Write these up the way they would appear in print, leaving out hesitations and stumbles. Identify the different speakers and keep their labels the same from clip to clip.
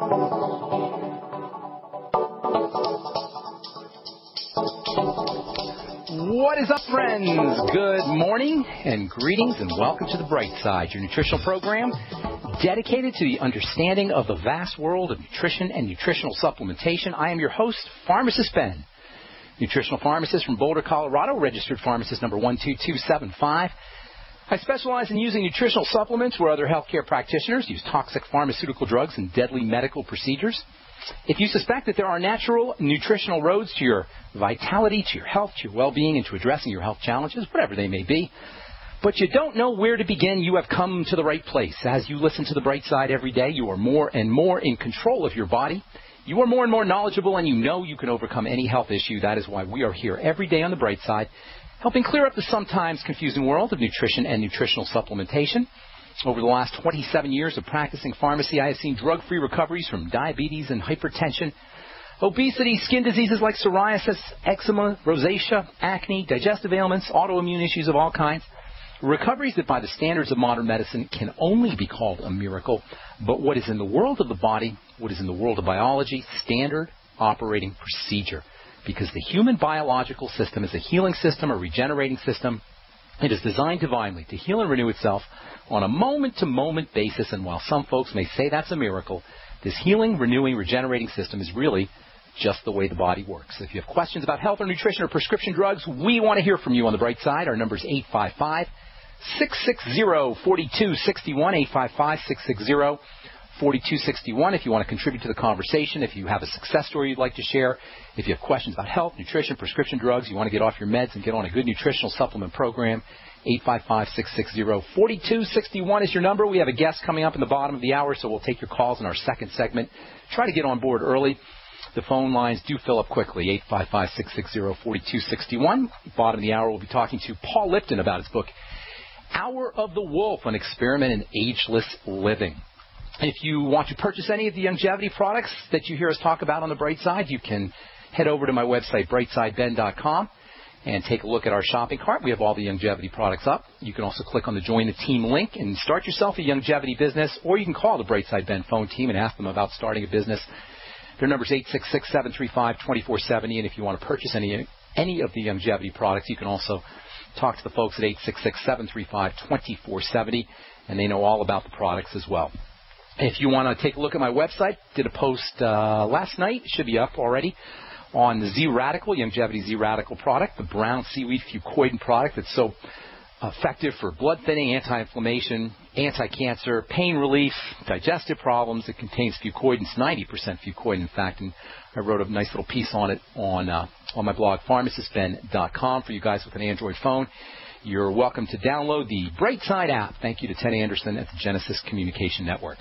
Speaker 1: What is up, friends? Good morning and greetings and welcome to The Bright Side, your nutritional program dedicated to the understanding of the vast world of nutrition and nutritional supplementation. I am your host, Pharmacist Ben, nutritional pharmacist from Boulder, Colorado, registered pharmacist number 12275. I specialize in using nutritional supplements where other healthcare practitioners use toxic pharmaceutical drugs and deadly medical procedures. If you suspect that there are natural nutritional roads to your vitality, to your health, to your well-being, and to addressing your health challenges, whatever they may be, but you don't know where to begin, you have come to the right place. As you listen to The Bright Side every day, you are more and more in control of your body. You are more and more knowledgeable, and you know you can overcome any health issue. That is why we are here every day on The Bright Side, helping clear up the sometimes confusing world of nutrition and nutritional supplementation. Over the last 27 years of practicing pharmacy, I have seen drug-free recoveries from diabetes and hypertension, obesity, skin diseases like psoriasis, eczema, rosacea, acne, digestive ailments, autoimmune issues of all kinds. Recoveries that by the standards of modern medicine can only be called a miracle. But what is in the world of the body, what is in the world of biology, standard operating procedure. Because the human biological system is a healing system, a regenerating system. It is designed divinely to heal and renew itself on a moment-to-moment basis, and while some folks may say that's a miracle, this healing, renewing, regenerating system is really just the way the body works. If you have questions about health or nutrition or prescription drugs, we want to hear from you on The Bright Side. Our number is 855-660-4261, 855-660-4261. If you want to contribute to the conversation, if you have a success story you'd like to share, if you have questions about health, nutrition, prescription drugs, you want to get off your meds and get on a good nutritional supplement program, 855-660-4261 is your number. We have a guest coming up in the bottom of the hour, so we'll take your calls in our second segment. Try to get on board early. The phone lines do fill up quickly, 855-660-4261. Bottom of the hour, we'll be talking to Paul Lipton about his book, Hour of the Wolf, an experiment in ageless living. If you want to purchase any of the longevity products that you hear us talk about on The Bright Side, you can head over to my website, brightsideben.com, and take a look at our shopping cart. We have all the longevity products up. You can also click on the Join the Team link and start yourself a longevity business, or you can call the Bright Side Ben phone team and ask them about starting a business. Their number is 866-735-2470, and if you want to purchase any of the longevity products, you can also talk to the folks at 866-735-2470, and they know all about the products as well. If you want to take a look at my website, did a post last night, it should be up already, on the Z-Radical, longevity Z-Radical product, the brown seaweed fucoidin product that's so effective for blood thinning, anti-inflammation, anti-cancer, pain relief, digestive problems. It contains fucoidin, 90% fucoidin, in fact, and I wrote a nice little piece on it on my blog, pharmacistben.com, for you guys with an Android phone. You're welcome to download the Bright Side app. Thank you to Ted Anderson at the Genesis Communication Network.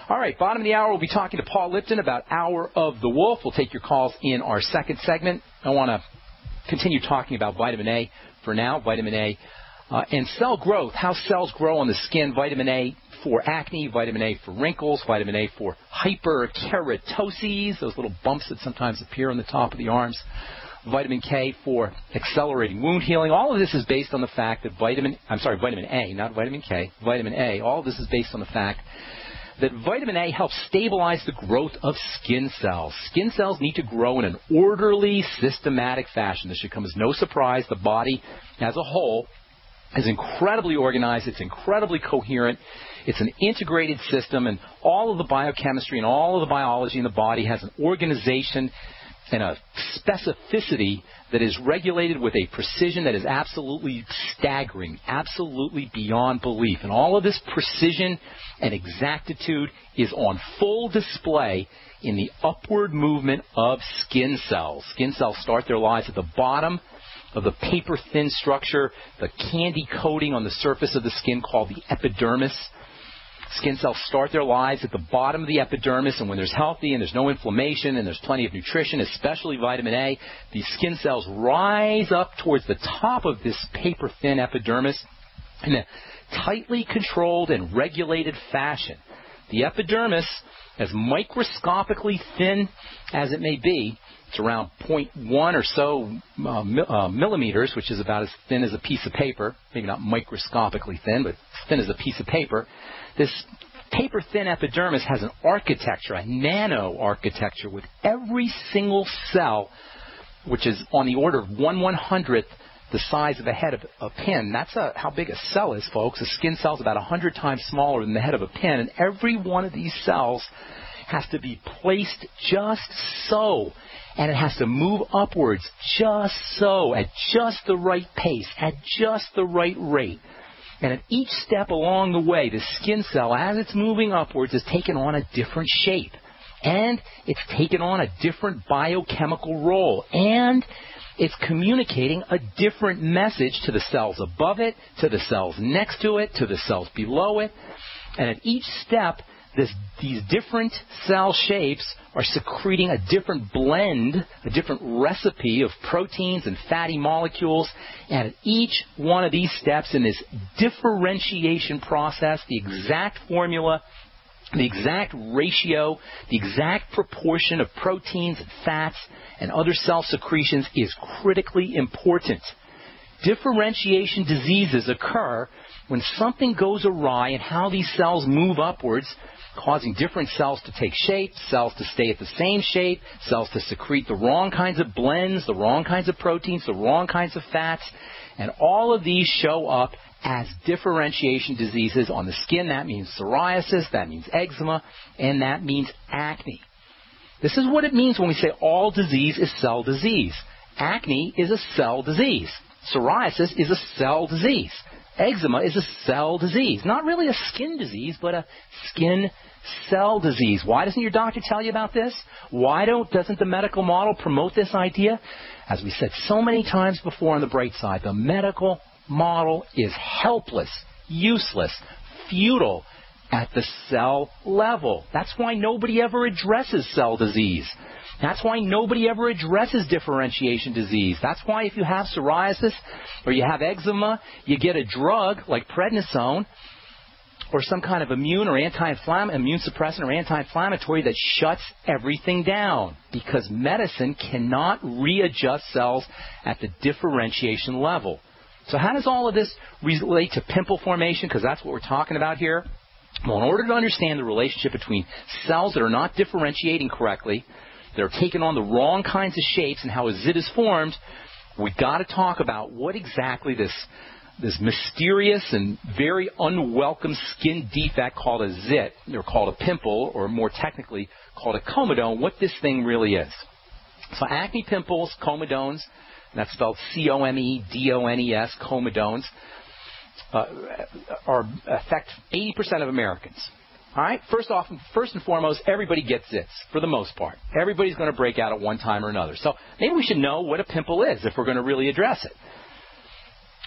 Speaker 1: All right, bottom of the hour, we'll be talking to Paul Lipton about Hour of the Wolf. We'll take your calls in our second segment. I want to continue talking about vitamin A for now, vitamin A and cell growth, how cells grow on the skin, vitamin A for acne, vitamin A for wrinkles, vitamin A for hyperkeratoses, those little bumps that sometimes appear on the top of the arms, vitamin K for accelerating wound healing. All of this is based on the fact that vitamin A, not vitamin K, vitamin A, all of this is based on the fact that vitamin A helps stabilize the growth of skin cells. Skin cells need to grow in an orderly, systematic fashion. This should come as no surprise. The body as a whole is incredibly organized. It's incredibly coherent. It's an integrated system, and all of the biochemistry and all of the biology in the body has an organization and a specificity that is regulated with a precision that is absolutely staggering, absolutely beyond belief. And all of this precision and exactitude is on full display in the upward movement of skin cells. Skin cells start their lives at the bottom of the paper-thin structure, the candy coating on the surface of the skin called the epidermis. Skin cells start their lives at the bottom of the epidermis, and when there's healthy and there's no inflammation and there's plenty of nutrition, especially vitamin A, these skin cells rise up towards the top of this paper-thin epidermis in a tightly controlled and regulated fashion. The epidermis, as microscopically thin as it may be, it's around 0.1 or so millimeters, which is about as thin as a piece of paper, maybe not microscopically thin, but thin as a piece of paper. This paper-thin epidermis has an architecture, a nano-architecture, with every single cell, which is on the order of 1/100th the size of the head of a pin. That's how big a cell is, folks. A skin cell is about 100 times smaller than the head of a pin, and every one of these cells has to be placed just so, and it has to move upwards just so, at just the right pace, at just the right rate. And at each step along the way, the skin cell, as it's moving upwards, is taking on a different shape. And it's taken on a different biochemical role. And it's communicating a different message to the cells above it, to the cells next to it, to the cells below it. And at each step, these different cell shapes are secreting a different blend, a different recipe of proteins and fatty molecules. And at each one of these steps in this differentiation process, the exact formula, the exact ratio, the exact proportion of proteins and fats and other cell secretions is critically important. Differentiation diseases occur when something goes awry in how these cells move upwards, causing different cells to take shape, cells to stay at the same shape, cells to secrete the wrong kinds of blends, the wrong kinds of proteins, the wrong kinds of fats. And all of these show up as differentiation diseases on the skin. That means psoriasis, that means eczema, and that means acne. This is what it means when we say all disease is cell disease. Acne is a cell disease. Psoriasis is a cell disease. Eczema is a cell disease. Not really a skin disease, but a skin cell disease. Why doesn't your doctor tell you about this? Why doesn't the medical model promote this idea? As we said so many times before on the bright side, the medical model is helpless, useless, futile at the cell level. That's why nobody ever addresses cell disease. That's why nobody ever addresses differentiation disease. That's why if you have psoriasis or you have eczema, you get a drug like prednisone or some kind of immune suppressant or anti-inflammatory that shuts everything down, because medicine cannot readjust cells at the differentiation level. So how does all of this relate to pimple formation? Because that's what we're talking about here. Well, in order to understand the relationship between cells that are not differentiating correctly, they're taking on the wrong kinds of shapes, and how a zit is formed, we've got to talk about what exactly this mysterious and very unwelcome skin defect called a zit, or called a pimple, or more technically called a comedone, what this thing really is. So acne pimples, comedones, that's spelled C-O-M-E-D-O-N-E-S, comedones, affect 80% of Americans. All right? First and foremost, everybody gets zits, for the most part. Everybody's going to break out at one time or another. So maybe we should know what a pimple is if we're going to really address it.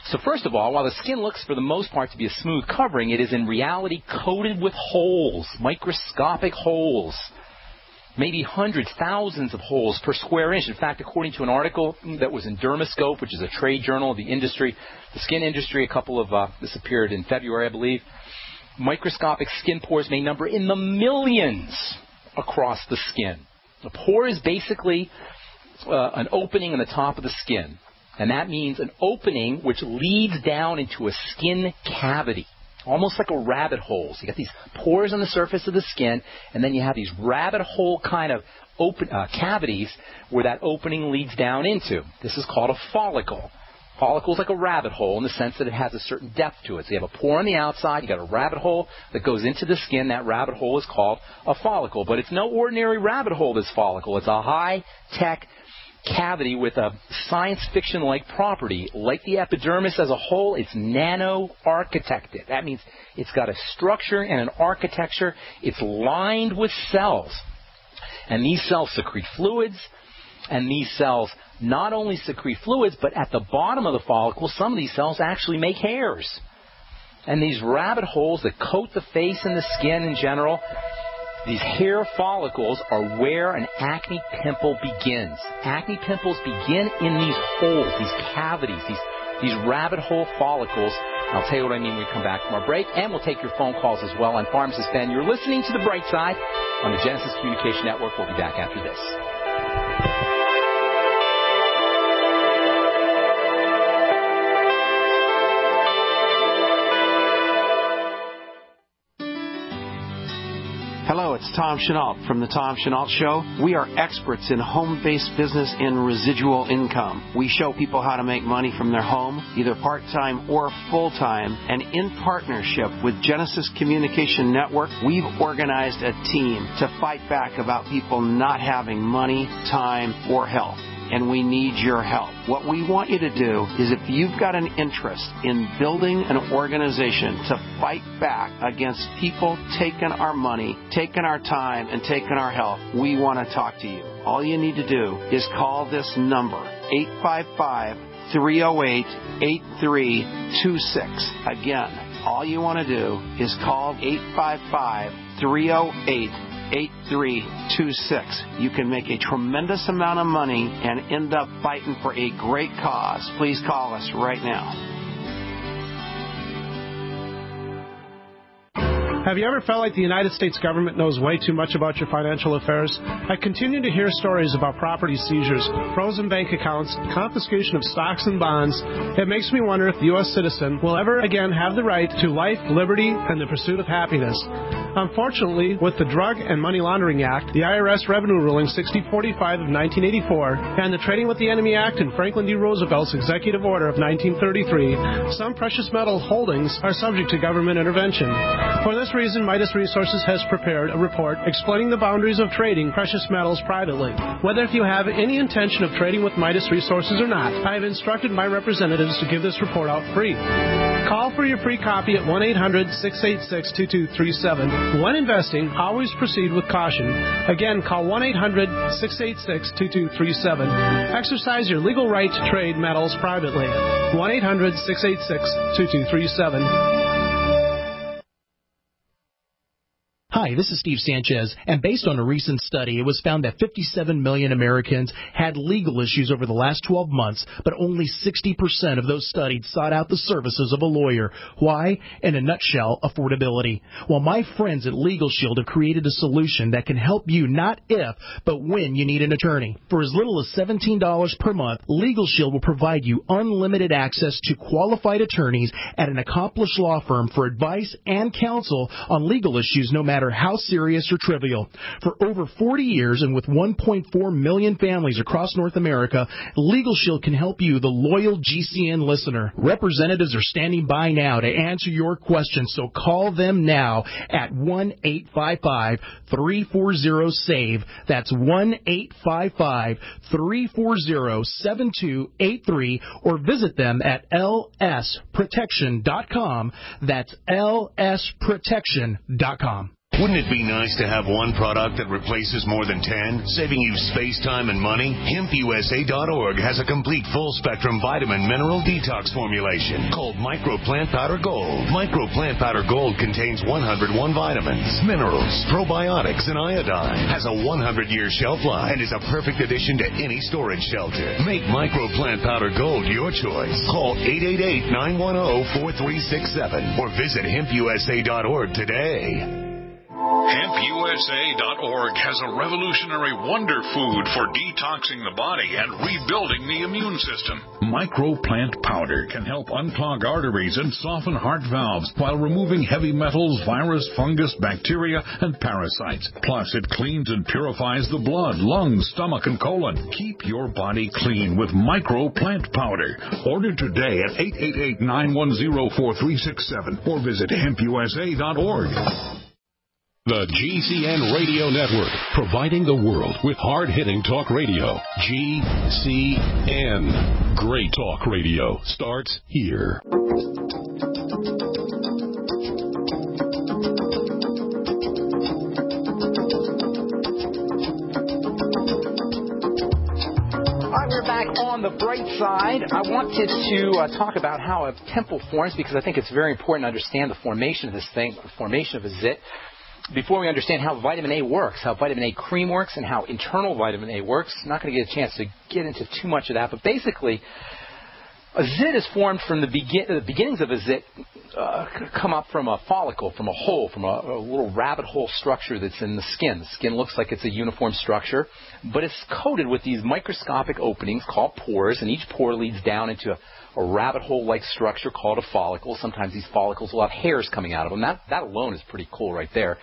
Speaker 1: So first of all, while the skin looks for the most part to be a smooth covering, it is in reality coated with holes, microscopic holes. Maybe hundreds, thousands of holes per square inch. In fact, according to an article that was in Dermoscope, which is a trade journal of the industry, the skin industry, this appeared in February, I believe, microscopic skin pores may number in the millions across the skin. A pore is basically an opening in the top of the skin. And that means an opening which leads down into a skin cavity, almost like a rabbit hole. So you got these pores on the surface of the skin, and then you have these rabbit hole kind of cavities where that opening leads down into. This is called a follicle. Follicle is like a rabbit hole in the sense that it has a certain depth to it. So you have a pore on the outside, you got a rabbit hole that goes into the skin. That rabbit hole is called a follicle. But it's no ordinary rabbit hole, this follicle. It's a high-tech cavity with a science fiction-like property. Like the epidermis as a whole, it's nano-architected. That means it's got a structure and an architecture. It's lined with cells. And these cells secrete fluids. And these cells not only secrete fluids, but at the bottom of the follicle, some of these cells actually make hairs. And these rabbit holes that coat the face and the skin in general, these hair follicles are where an acne pimple begins. Acne pimples begin in these holes, these cavities, these rabbit hole follicles. I'll tell you what I mean when we come back from our break, and we'll take your phone calls as well on Pharmacist Ben. You're listening to The Bright Side on the Genesis Communication Network. We'll be back after this.
Speaker 2: Hello, it's Tom Chenault from The Tom Chenault Show. We are experts in home-based business and residual income. We show people how to make money from their home, either part-time or full-time. And in partnership with Genesis Communication Network, we've organized a team to fight back about people not having money, time, or health. And we need your help. What we want you to do is, if you've got an interest in building an organization to fight back against people taking our money, taking our time, and taking our health, we want to talk to you. All you need to do is call this number, 855-308-8326. Again, all you want to do is call 855-308-8326. You can make a tremendous amount of money and end up fighting for a great cause. Please call us right now.
Speaker 3: Have you ever felt like the United States government knows way too much about your financial affairs? I continue to hear stories about property seizures, frozen bank accounts, confiscation of stocks and bonds. It makes me wonder if the U.S. citizen will ever again have the right to life, liberty, and the pursuit of happiness. Unfortunately, with the Drug and Money Laundering Act, the IRS Revenue Ruling 6045 of 1984, and the Trading with the Enemy Act and Franklin D. Roosevelt's Executive Order of 1933, some precious metal holdings are subject to government intervention. For this reason, Midas Resources has prepared a report explaining the boundaries of trading precious metals privately. Whether if you have any intention of trading with Midas Resources or not, I have instructed my representatives to give this report out free. Call for your free copy at 1-800-686-2237. When investing, always proceed with caution. Again, call 1-800-686-2237. Exercise your legal right to trade metals privately. 1-800-686-2237.
Speaker 4: Hi, this is Steve Sanchez, and based on a recent study, it was found that 57 million Americans had legal issues over the last 12 months, but only 60% of those studied sought out the services of a lawyer. Why? In a nutshell, affordability. Well, my friends at Legal Shield have created a solution that can help you not if, but when you need an attorney. For as little as $17 per month, Legal Shield will provide you unlimited access to qualified attorneys at an accomplished law firm for advice and counsel on legal issues, no matter how serious or trivial. For over 40 years and with 1.4 million families across North America, Legal Shield can help you, the loyal GCN listener. Representatives are standing by now to answer your questions, so call them now at 1-855-340-SAVE. That's 1-855-340-7283, or visit them at lsprotection.com. That's lsprotection.com.
Speaker 5: Wouldn't it be nice to have one product that replaces more than 10, saving you space, time, and money? HempUSA.org has a complete full-spectrum vitamin mineral detox formulation called Micro Plant Powder Gold. Micro Plant Powder Gold contains 101 vitamins, minerals, probiotics, and iodine. Has a 100-year shelf life and is a perfect addition to any storage shelter. Make Micro Plant Powder Gold your choice. Call 888-910-4367 or visit HempUSA.org today.
Speaker 6: HempUSA.org has a revolutionary wonder food for detoxing the body and rebuilding the immune system. Microplant powder can help unclog arteries and soften heart valves while removing heavy metals, virus, fungus, bacteria, and parasites. Plus, it cleans and purifies the blood, lungs, stomach, and colon. Keep your body clean with Microplant powder. Order today at 888-910-4367 or visit HempUSA.org.
Speaker 7: The GCN Radio Network, providing the world with hard-hitting talk radio. GCN. Great talk radio starts here.
Speaker 1: We're back on the bright side. I wanted to talk about how a temple forms, because I think it's very important to understand the formation of this thing, the formation of a zit, before we understand how vitamin A works, how vitamin A cream works, and how internal vitamin A works. I'm not going to get a chance to get into too much of that, but basically, a zit is formed from the beginnings of a zit come up from a follicle, from a hole, from a little rabbit hole structure that's in the skin. The skin looks like it's a uniform structure, but it's coated with these microscopic openings called pores, and each pore leads down into a rabbit hole-like structure called a follicle. Sometimes these follicles will have hairs coming out of them. That alone is pretty cool right there.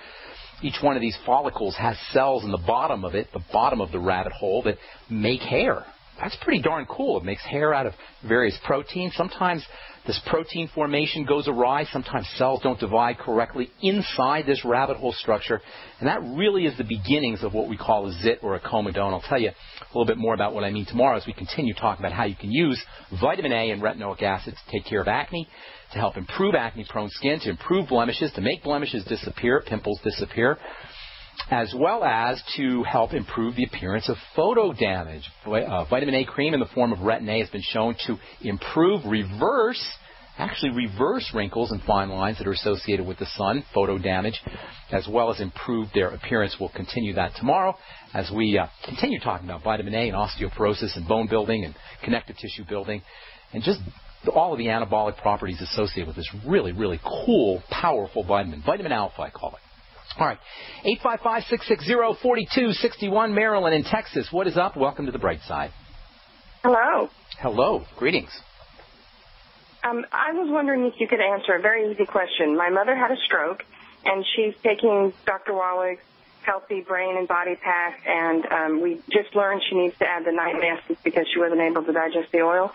Speaker 1: Each one of these follicles has cells in the bottom of it, the bottom of the rabbit hole, that make hair. That's pretty darn cool. It makes hair out of various proteins. Sometimes this protein formation goes awry. Sometimes cells don't divide correctly inside this rabbit hole structure. And that really is the beginnings of what we call a zit or a comedone. I'll tell you a little bit more about what I mean tomorrow as we continue talking about how you can use vitamin A and retinoic acid to take care of acne, to help improve acne-prone skin, to improve blemishes, to make blemishes disappear, pimples disappear, as well as to help improve the appearance of photo damage. Vitamin A cream in the form of retin A has been shown to improve, reverse wrinkles and fine lines that are associated with the sun, photo damage, as well as improve their appearance. We'll continue that tomorrow as we continue talking about vitamin A and osteoporosis and bone building and connective tissue building and just all of the anabolic properties associated with this really, really cool, powerful vitamin. Vitamin Alpha, I call it. All right, 855-660-4261, Maryland in Texas. What is up? Welcome to the bright side.
Speaker 8: Hello.
Speaker 1: Hello. Greetings.
Speaker 8: I was wondering if you could answer a very easy question. My mother had a stroke, and she's taking Dr. Wallach's Healthy Brain and Body Pack, and we just learned she needs to add the night acids because she wasn't able to digest the oil.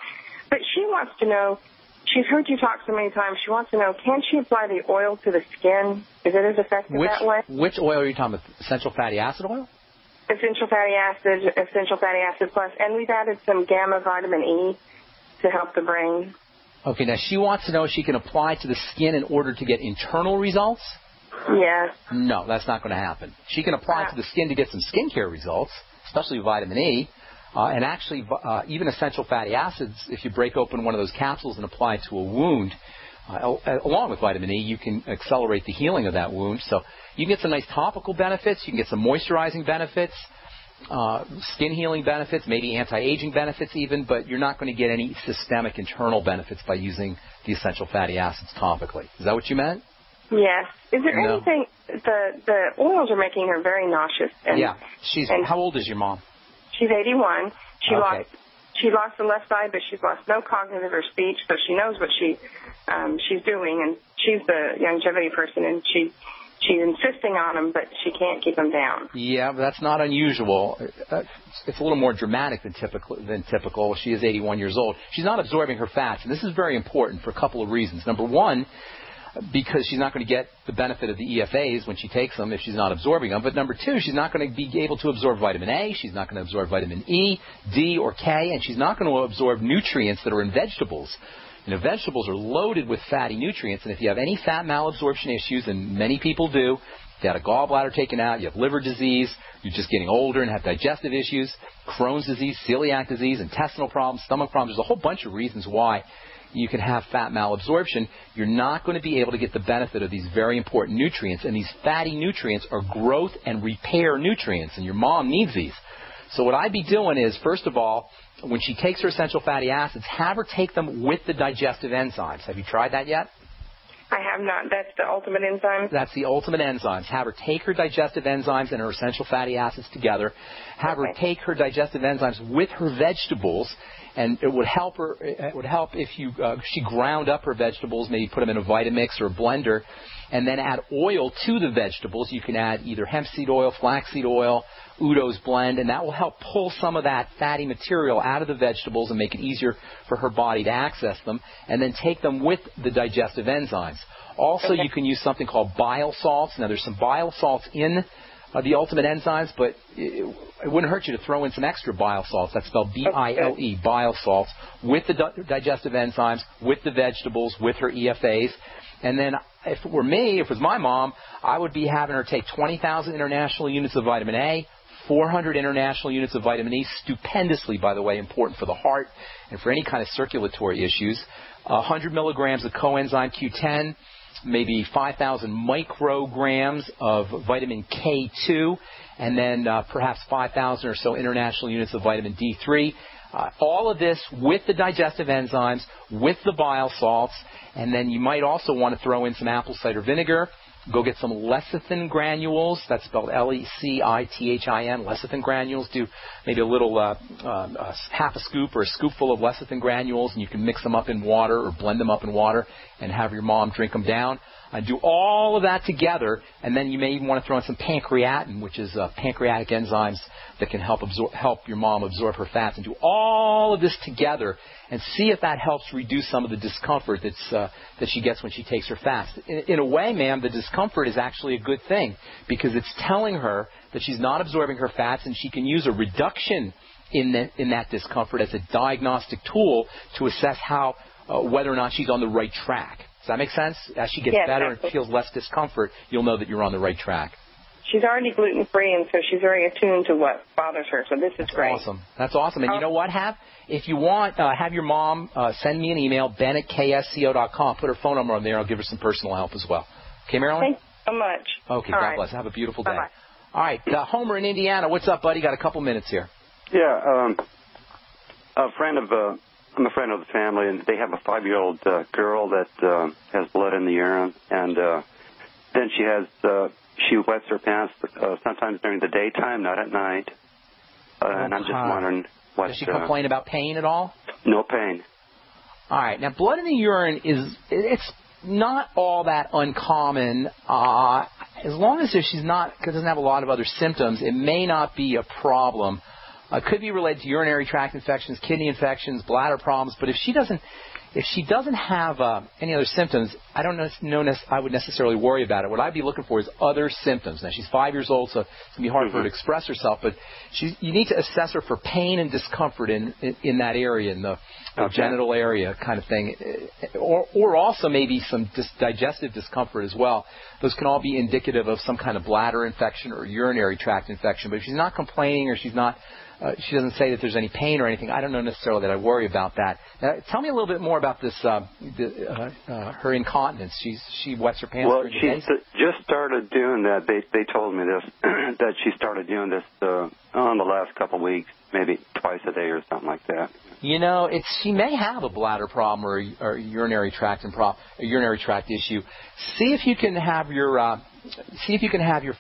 Speaker 8: But she wants to know, she's heard you talk so many times, she wants to know, can she apply the oil to the skin? Is it as effective that way?
Speaker 1: Which oil are you talking about? Essential fatty acid oil?
Speaker 8: Essential fatty acid plus, and we've added some gamma vitamin E to help the brain.
Speaker 1: Okay, now she wants to know if she can apply to the skin in order to get internal results?
Speaker 8: Yes.
Speaker 1: No, that's not going to happen. She can apply to the skin to get some skincare results, especially vitamin E. And actually, even essential fatty acids, if you break open one of those capsules and apply it to a wound, along with vitamin E, you can accelerate the healing of that wound. So you can get some nice topical benefits. You can get some moisturizing benefits, skin healing benefits, maybe anti-aging benefits even, but you're not going to get any systemic internal benefits by using the essential fatty acids topically. Is that what you meant?
Speaker 8: Yes. Is there anything, the oils are making her very nauseous. And,
Speaker 1: yeah. How old is your mom?
Speaker 8: She's 81. She lost the left eye, but she's lost no cognitive or speech, so she knows what she's doing, and she's the longevity person, and she's insisting on them, but she can't keep them down. Yeah, but that's not unusual.
Speaker 1: It's a little more dramatic than typical. She is 81 years old. She's not absorbing her fats, and this is very important for a couple of reasons. Number one, because she's not going to get the benefit of the EFAs when she takes them if she's not absorbing them. But number two, she's not going to be able to absorb vitamin A, she's not going to absorb vitamin E, D, or K, and she's not going to absorb nutrients that are in vegetables. You know, vegetables are loaded with fatty nutrients, and if you have any fat malabsorption issues, and many people do, if you had a gallbladder taken out, you have liver disease, you're just getting older and have digestive issues, Crohn's disease, celiac disease, intestinal problems, stomach problems, there's a whole bunch of reasons why you can have fat malabsorption. You're not going to be able to get the benefit of these very important nutrients, and these fatty nutrients are growth and repair nutrients, and your mom needs these. So what I'd be doing is, first of all, when she takes her essential fatty acids, have her take them with the digestive enzymes. Have you tried that yet?
Speaker 8: I have not. That's the ultimate enzymes?
Speaker 1: That's the ultimate enzymes. Have her take her digestive enzymes and her essential fatty acids together. Have her take her digestive enzymes with her vegetables, and it would help her. It would help if she ground up her vegetables, maybe put them in a Vitamix or a blender, and then add oil to the vegetables. You can add either hemp seed oil, flaxseed oil, Udo's blend, and that will help pull some of that fatty material out of the vegetables and make it easier for her body to access them, and then take them with the digestive enzymes. Also, you can use something called bile salts. Now, there's some bile salts in the ultimate enzymes, but it wouldn't hurt you to throw in some extra bile salts. That's spelled B-I-L-E, bile salts, with the digestive enzymes, with the vegetables, with her EFAs. And then if it were me, if it was my mom, I would be having her take 20,000 international units of vitamin A, 400 international units of vitamin E, stupendously, by the way, important for the heart and for any kind of circulatory issues, 100 milligrams of coenzyme Q10, maybe 5,000 micrograms of vitamin K2, and then perhaps 5,000 or so international units of vitamin D3. All of this with the digestive enzymes, with the bile salts, and then you might also want to throw in some apple cider vinegar. Go get some lecithin granules. That's spelled L-E-C-I-T-H-I-N, lecithin granules. Do maybe a little half a scoop or a scoopful of lecithin granules, and you can mix them up in water or blend them up in water and have your mom drink them down. Do all of that together, and then you may even want to throw in some pancreatin, which is pancreatic enzymes that can help your mom absorb her fats, and do all of this together and see if that helps reduce some of the discomfort that she gets when she takes her fast. In a way, ma'am, the discomfort is actually a good thing because it's telling her that she's not absorbing her fats, and she can use a reduction in that discomfort as a diagnostic tool to assess whether or not she's on the right track. Does that make sense? As she gets better and feels less discomfort, you'll know that you're on the right track.
Speaker 8: She's already gluten-free, and so she's very attuned to what bothers her, so this is great.
Speaker 1: Awesome. That's awesome. And you know what, if you want, have your mom send me an email, ben@ksco.com. Put her phone number on there. I'll give her some personal help as well. Okay, Marilyn?
Speaker 8: Thanks so much.
Speaker 1: Okay, God bless. Have a beautiful day.
Speaker 8: Bye-bye.
Speaker 1: All right, Homer in Indiana. What's up, buddy? Got a couple minutes here.
Speaker 9: Yeah, I'm a friend of the family, and they have a 5-year-old girl that has blood in the urine, and then she wets her pants sometimes during the daytime, not at night. And I'm just wondering what.
Speaker 1: Does she complain about pain at all?
Speaker 9: No pain.
Speaker 1: All right. Now, blood in the urine it's not all that uncommon. As long as she's not, because it doesn't have a lot of other symptoms, it may not be a problem. It could be related to urinary tract infections, kidney infections, bladder problems. But if she doesn't have any other symptoms, I don't know I would necessarily worry about it. What I'd be looking for is other symptoms. Now, she's 5 years old, so it's going to be hard for her to express herself. But you need to assess her for pain and discomfort in that area, in the genital area kind of thing. Or also maybe some digestive discomfort as well. Those can all be indicative of some kind of bladder infection or urinary tract infection. But if she's not complaining or she doesn't say that there's any pain or anything, I don't know necessarily that I worry about that. Now, tell me a little bit more about this, her incontinence. She wets her pants.
Speaker 9: Well, she just started doing that. They told me this, that she started doing this in the last couple of weeks, maybe twice a day or something like that.
Speaker 1: You know, she may have a bladder problem or a urinary tract issue. See if you can have your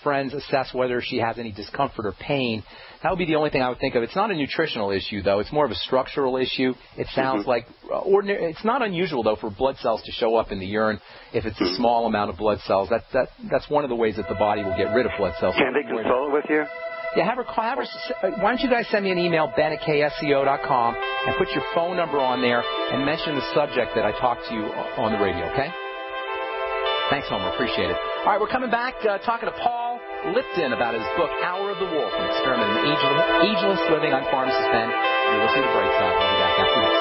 Speaker 1: friends assess whether she has any discomfort or pain. That would be the only thing I would think of. It's not a nutritional issue, though. It's more of a structural issue. It sounds like ordinary. It's not unusual, though, for blood cells to show up in the urine if it's a small amount of blood cells. That's one of the ways that the body will get rid of blood cells.
Speaker 9: Can they consult with you?
Speaker 1: Yeah, have her. Why don't you guys send me an email, ben@ksco.com, and put your phone number on there and mention the subject that I talked to you on the radio, okay? Thanks, Homer. Appreciate it. All right, we're coming back talking to Paul Lipton about his book, Hour of the Wolf, an experiment in ageless living. I'm Pharmacist Ben. You're listening to Bright Side. We'll be back after this.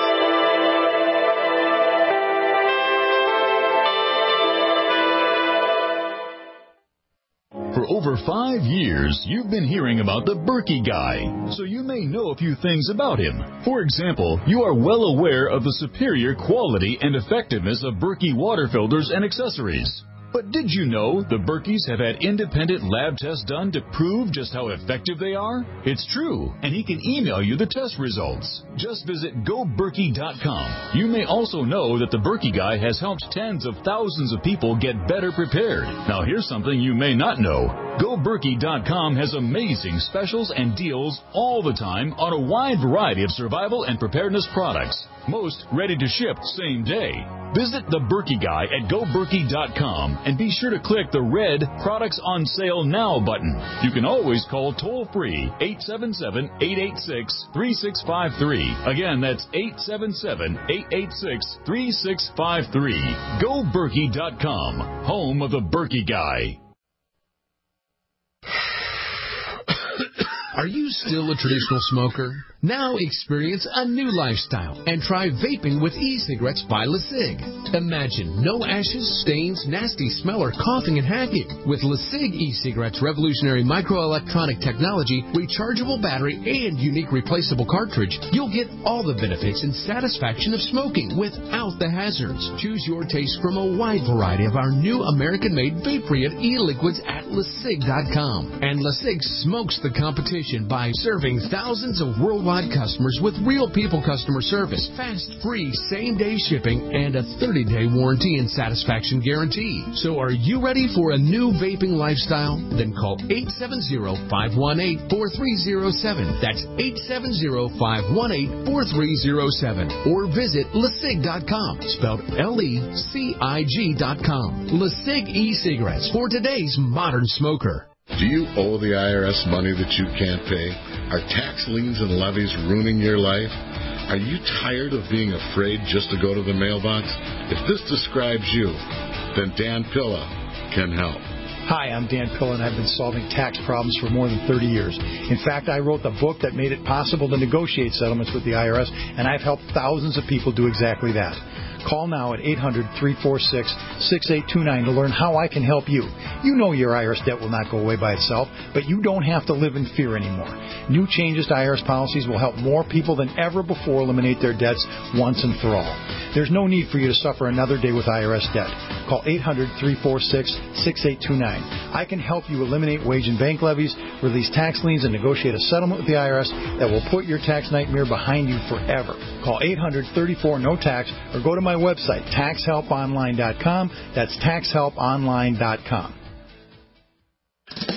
Speaker 6: For over 5 years, you've been hearing about the Berkey guy, so you may know a few things about him. For example, you are well aware of the superior quality and effectiveness of Berkey water filters and accessories. But did you know the Berkeys have had independent lab tests done to prove just how effective they are? It's true, and he can email you the test results. Just visit GoBerkey.com. You may also know that the Berkey guy has helped tens of thousands of people get better prepared. Now here's something you may not know. GoBerkey.com has amazing specials and deals all the time on a wide variety of survival and preparedness products. Most ready to ship same day. Visit the Berkey guy at GoBerkey.com and be sure to click the red Products on Sale Now button. You can always call toll-free 877-886-3653. Again, that's 877-886-3653. GoBerkey.com, home of the Berkey guy.
Speaker 10: Are you still a traditional smoker? Now experience a new lifestyle and try vaping with e-cigarettes by LeSig. Imagine no ashes, stains, nasty smell, or coughing and hacking. With LeSig e-cigarettes' revolutionary microelectronic technology, rechargeable battery, and unique replaceable cartridge, you'll get all the benefits and satisfaction of smoking without the hazards. Choose your taste from a wide variety of our new American-made vape-free e-liquids at LeSig.com. And LeSig smokes the competition. reputation by serving thousands of worldwide customers with real people customer service, fast, free, same-day shipping, and a 30-day warranty and satisfaction guarantee. So are you ready for a new vaping lifestyle? Then call 870-518-4307. That's 870-518-4307. Or visit LeSig.com, spelled LECIG.com. LeSig e-cigarettes for today's modern smoker.
Speaker 11: Do you owe the IRS money that you can't pay? Are tax liens and levies ruining your life? Are you tired of being afraid just to go to the mailbox? If this describes you, then Dan Pilla can help.
Speaker 12: Hi, I'm Dan Pilla, and I've been solving tax problems for more than 30 years. In fact, I wrote the book that made it possible to negotiate settlements with the IRS, and I've helped thousands of people do exactly that. Call now at 800-346-6829 to learn how I can help you. You know your IRS debt will not go away by itself, but you don't have to live in fear anymore. New changes to IRS policies will help more people than ever before eliminate their debts once and for all. There's no need for you to suffer another day with IRS debt. Call 800-346-6829. I can help you eliminate wage and bank levies, release tax liens, and negotiate a settlement with the IRS that will put your tax nightmare behind you forever. Call 800-34-NO-TAX or go to my website, taxhelponline.com. That's taxhelponline.com.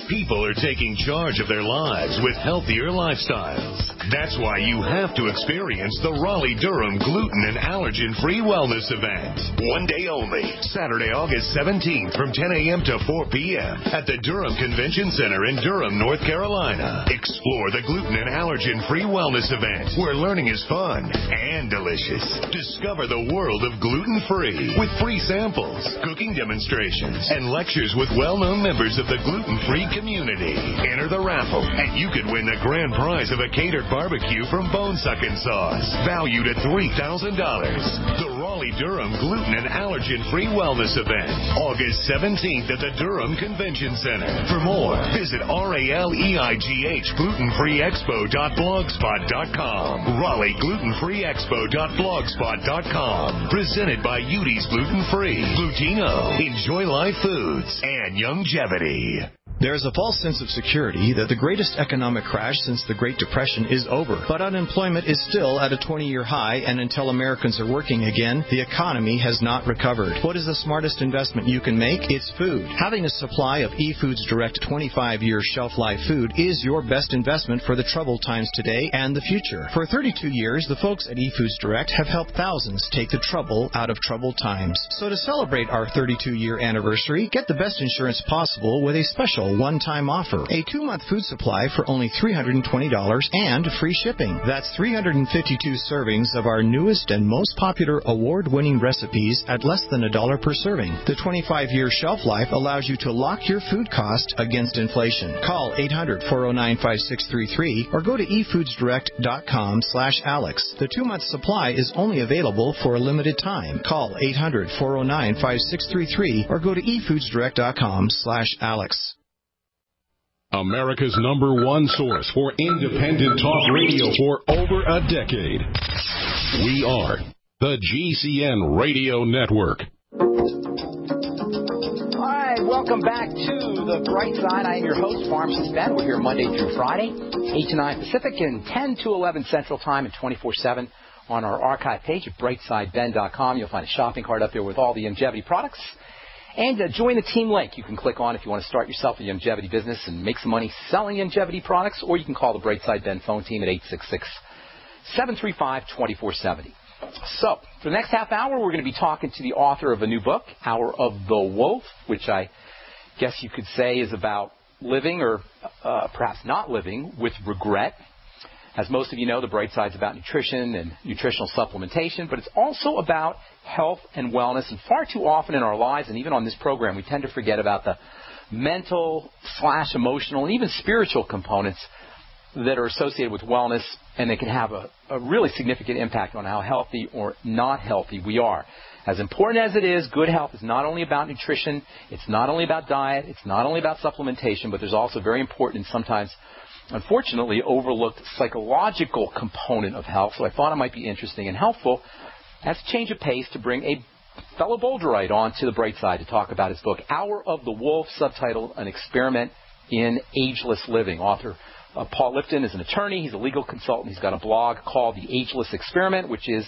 Speaker 5: People are taking charge of their lives with healthier lifestyles. That's why you have to experience the Raleigh-Durham Gluten and Allergen-Free Wellness Event. One day only, Saturday, August 17th from 10 a.m. to 4 p.m. at the Durham Convention Center in Durham, North Carolina. Explore the Gluten and Allergen-Free Wellness Event, where learning is fun and delicious. Discover the world of gluten-free with free samples, cooking demonstrations, and lectures with well-known members of the gluten-free community. Enter the raffle, and you could win the grand prize of a catered barbecue from Bone Suckin' Sauce, valued at $3,000. The Raleigh-Durham Gluten and Allergen-Free Wellness Event, August 17th at the Durham Convention Center. For more, visit RALEIGHGlutenfreeexpo.blogspot.com. RaleighGlutenFreeExpo.blogspot.com. Presented by Udi's Gluten Free, Glutino, Enjoy Life Foods, and Youngevity.
Speaker 13: There's a false sense of security that the greatest economic crash since the Great Depression is over. But unemployment is still at a 20-year high, and until Americans are working again, the economy has not recovered. What is the smartest investment you can make? It's food. Having a supply of eFoods Direct 25-year shelf-life food is your best investment for the troubled times today and the future. For 32 years, the folks at eFoods Direct have helped thousands take the trouble out of troubled times. So to celebrate our 32-year anniversary, get the best insurance possible with a special one-time offer. A 2-month food supply for only $320 and free shipping. That's 352 servings of our newest and most popular award-winning recipes at less than $1 per serving. The 25-year shelf life allows you to lock your food cost against inflation. Call 800-409-5633 or go to efoodsdirect.com/Alex. The 2-month supply is only available for a limited time. Call 800-409-5633 or go to efoodsdirect.com/Alex.
Speaker 7: America's #1 source for independent talk radio for over a decade. We are the GCN Radio Network.
Speaker 1: All right, welcome back to The Bright Side. I am your host, Pharmacist Ben. We're here Monday through Friday, 8 to 9 Pacific and 10 to 11 Central Time and 24/7 on our archive page at brightsideben.com. You'll find a shopping cart up there with all the Youngevity products. And join the team link you can click on if you want to start yourself a Youngevity business and make some money selling Youngevity products, or you can call the Brightside Ben phone team at 866-735-2470. So, for the next half hour, we're going to be talking to the author of a new book, Hour of the Wolf, which I guess you could say is about living, or perhaps not living, with regret. As most of you know, the Bright Side's about nutrition and nutritional supplementation, but it's also about health and wellness. And far too often in our lives, and even on this program, we tend to forget about the mental/emotional and even spiritual components that are associated with wellness, and they can have a really significant impact on how healthy or not healthy we are. As important as it is, good health is not only about nutrition, it's not only about diet, it's not only about supplementation, but there's also very important and sometimes, unfortunately, overlooked psychological component of health. So I thought it might be interesting and helpful as a change of pace to bring a fellow Boulderite on to the Bright Side to talk about his book, Hour of the Wolf, subtitled An Experiment in Ageless Living. Author Paul Lipton is an attorney. He's a legal consultant. He's got a blog called The Ageless Experiment, which is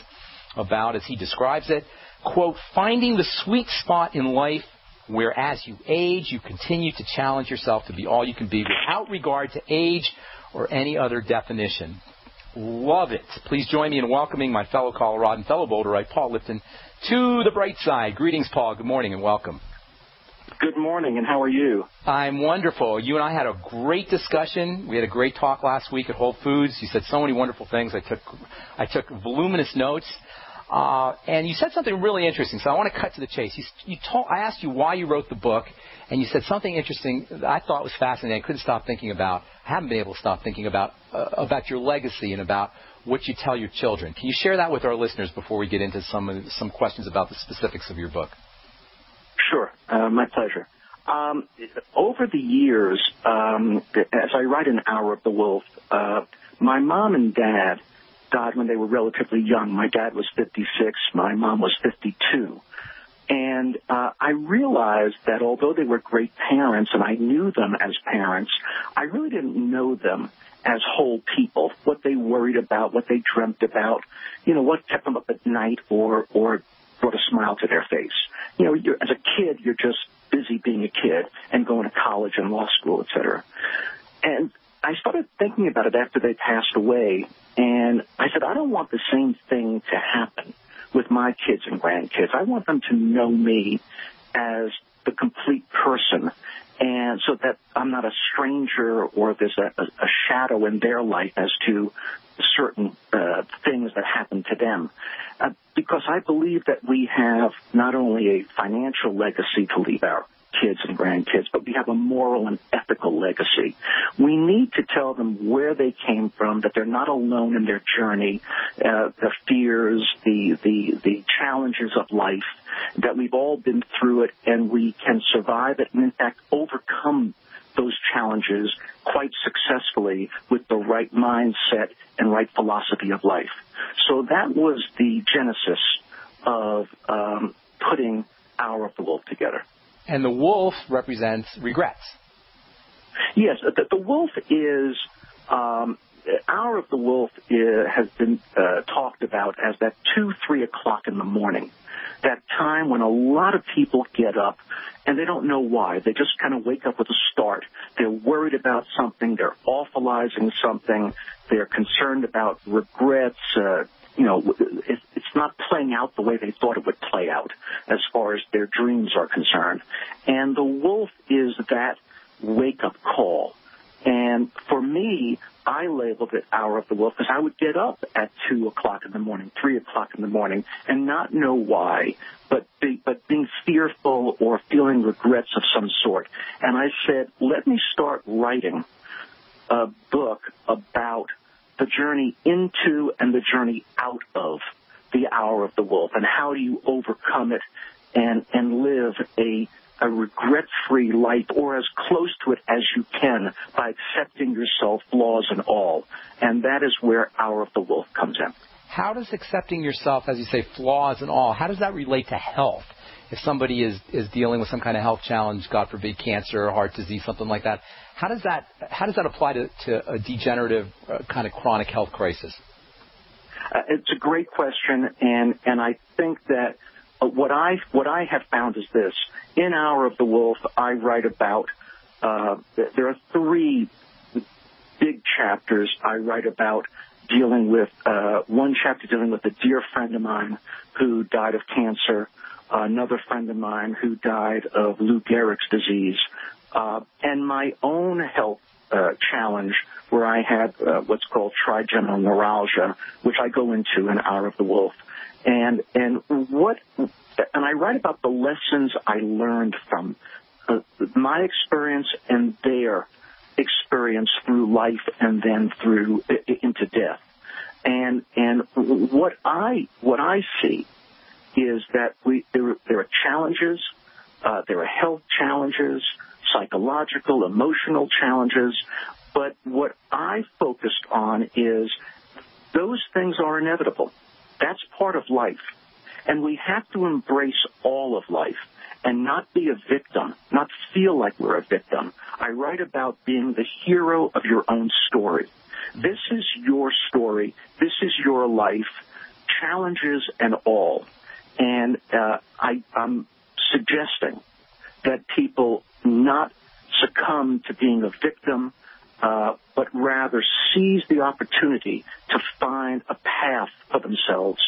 Speaker 1: about, as he describes it, quote, finding the sweet spot in life where as you age, you continue to challenge yourself to be all you can be without regard to age or any other definition. Love it. Please join me in welcoming my fellow Coloradan, fellow Boulderite, Paul Lipton, to the bright side. Greetings, Paul. Good morning and welcome.
Speaker 14: Good morning, and how are you?
Speaker 1: I'm wonderful. You and I had a great discussion. We had a great talk last week at Whole Foods. You said so many wonderful things. I took voluminous notes. And you said something really interesting, so I want to cut to the chase. I asked you why you wrote the book, and you said something interesting that I thought was fascinating. I couldn't stop thinking about. I haven't been able to stop thinking about your legacy and about what you tell your children. Can you share that with our listeners before we get into some questions about the specifics of your book?
Speaker 14: Sure, my pleasure. Over the years, as I write in Hour of the Wolf, my mom and dad died when they were relatively young. My dad was 56. My mom was 52. And I realized that although they were great parents and I knew them as parents, I really didn't know them as whole people, what they worried about, what they dreamt about, what kept them up at night or brought a smile to their face. As a kid, you're just busy being a kid and going to college and law school, et cetera. And I started thinking about it after they passed away, and I said, I don't want the same thing to happen with my kids and grandkids. I want them to know me as the complete person, and so that I'm not a stranger or there's a shadow in their life as to certain things that happen to them. Because I believe that we have not only a financial legacy to leave our kids and grandkids, but we have a moral and ethical legacy. We need to tell them where they came from, that they're not alone in their journey, the fears, the challenges of life, that we've all been through it and we can survive it and, in fact, overcome those challenges quite successfully with the right mindset and right philosophy of life. So that was the genesis of putting Hour of the Wolf together.
Speaker 1: And the wolf represents regrets.
Speaker 14: Yes, the wolf is, Hour of the Wolf has been talked about as that 2-3 o'clock in the morning, that time when a lot of people get up and they don't know why. They just kind of wake up with a start. They're worried about something. They're awfulizing something. They're concerned about regrets. It's not playing out the way they thought it would play out as far as their dreams are concerned. And the wolf is that wake-up call. And for me, I labeled it Hour of the Wolf because I would get up at 2 o'clock in the morning, 3 o'clock in the morning, and not know why, but being fearful or feeling regrets of some sort. And I said, let me start writing a book about the journey into and the journey out of the Hour of the Wolf, and how do you overcome it and live a regret-free life, or as close to it as you can, by accepting yourself, flaws and all. And that is where Hour of the Wolf comes in.
Speaker 1: How does accepting yourself, as you say, flaws and all, how does that relate to health? If somebody is dealing with some kind of health challenge, God forbid cancer, heart disease, something like that, how does that apply to a degenerative kind of chronic health crisis?
Speaker 14: It's a great question, and I think that what I have found is this. In Hour of the Wolf, I write about, there are 3 big chapters I write about dealing with, one chapter dealing with a dear friend of mine who died of cancer, another friend of mine who died of Lou Gehrig's disease, and my own health challenge where I had what's called trigeminal neuralgia, which I go into in Hour of the Wolf. And I write about the lessons I learned from my experience and their experience through life and then through into death. And what I see is that there are challenges, there are health challenges, psychological, emotional challenges, but what I focused on is those things are inevitable. That's part of life. And we have to embrace all of life. and not be a victim, not feel like we're a victim. I write about being the hero of your own story. This is your story. This is your life, challenges and all. And I'm suggesting that people not succumb to being a victim, but rather seize the opportunity to find a path for themselves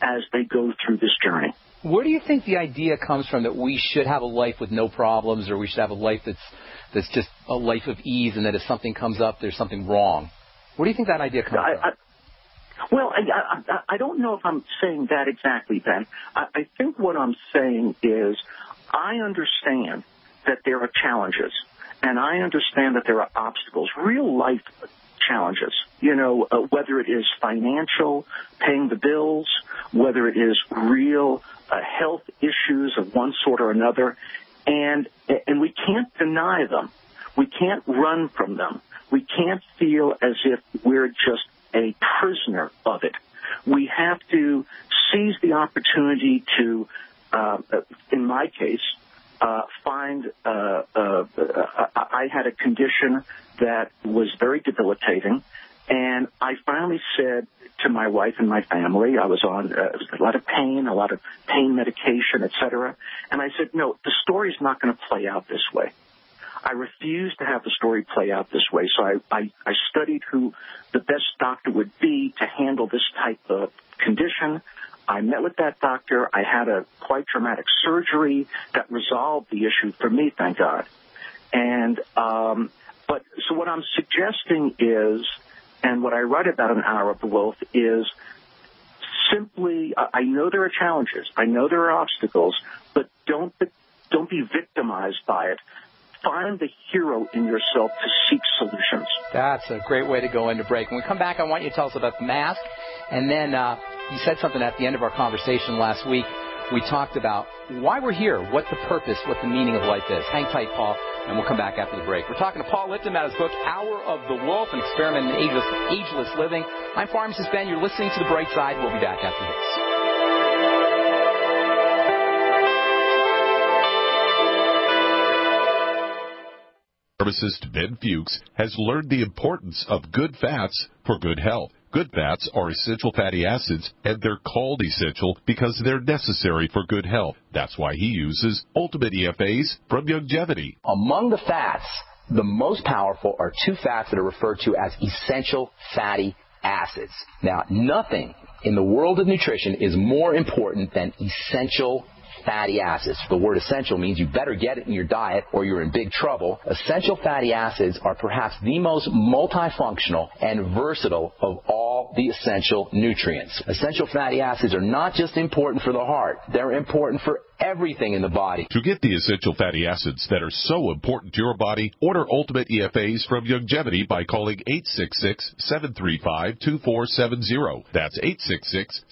Speaker 14: as they go through this journey.
Speaker 1: Where do you think the idea comes from that we should have a life with no problems, or we should have a life that's just a life of ease, and that if something comes up, there's something wrong? Where do you think that idea comes from?
Speaker 14: I don't know if I'm saying that exactly, Ben. I think what I'm saying is I understand that there are challenges, and I understand that there are obstacles, real life challenges, whether it is financial, paying the bills, whether it is real health issues of one sort or another, and we can't deny them. We can't run from them. We can't feel as if we're just a prisoner of it. We have to seize the opportunity to, in my case, find I had a condition that was very debilitating, and I finally said to my wife and my family, I was on a lot of pain medication, etc., and I said, no, the story's not going to play out this way. I refused to have the story play out this way, so I studied who the best doctor would be to handle this type of condition. I met with that doctor. I had a quite traumatic surgery that resolved the issue for me, thank God. And so what I'm suggesting is, and what I write about in Hour of the Wolf is simply, I know there are challenges, I know there are obstacles, but don't be victimized by it. Find the hero in yourself to seek solutions.
Speaker 1: That's a great way to go into break. When we come back, I want you to tell us about the mask. And then you said something at the end of our conversation last week. We talked about why we're here, what the purpose, what the meaning of life is. Hang tight, Paul, and we'll come back after the break. We're talking to Paul Lipton about his book, Hour of the Wolf, an experiment in ageless living. I'm Pharmacist Ben. You're listening to The Bright Side. We'll be back after this.
Speaker 7: Pharmacist Ben Fuchs has learned the importance of good fats for good health. Good fats are essential fatty acids, and they're called essential because they're necessary for good health. That's why he uses Ultimate EFAs from Longevity.
Speaker 1: Among the fats, the most powerful are two fats that are referred to as essential fatty acids. Now, nothing in the world of nutrition is more important than essential fatty acids. The word essential means you better get it in your diet or you're in big trouble. Essential fatty acids are perhaps the most multifunctional and versatile of all the essential nutrients. Essential fatty acids are not just important for the heart. They're important for everything in the body.
Speaker 7: To get the essential fatty acids that are so important to your body, order Ultimate EFAs from Longevity by calling 866-735-2470. That's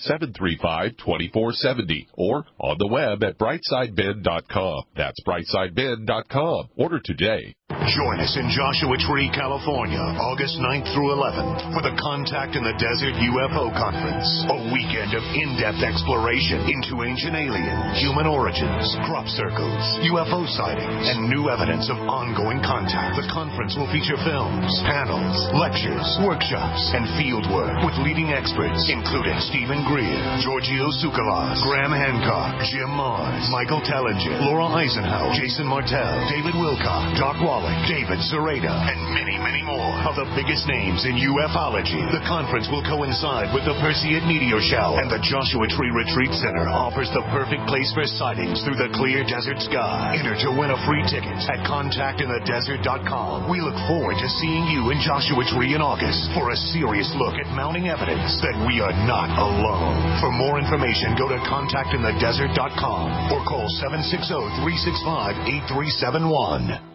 Speaker 7: 866-735-2470. Or on the web at brightsideben.com. That's brightsideben.com. Order today.
Speaker 5: Join us in Joshua Tree, California, August 9th through 11th for the Contact in the Desert UFO Conference. A weekend of in-depth exploration into ancient aliens, human origins, crop circles, UFO sightings, and new evidence of ongoing contact. The conference will feature films, panels, lectures, workshops, and field work with leading experts, including Stephen Greer, Giorgio Tsoukalos, Graham Hancock, Jim Mars, Michael Tellinger, Laura Eisenhower, Jason Martell, David Wilcock, Doc Wallach, David Sereda, and many, many more of the biggest names in ufology. The conference will coincide with the Perseid Meteor Shower, and the Joshua Tree Retreat Center offers the perfect place for sightings through the clear desert sky. Enter to win a free ticket at contactinthedesert.com. We look forward to seeing you in Joshua Tree in August for a serious look at mounting evidence that we are not alone. For more information, go to contactinthedesert.com or call 760-365-8371.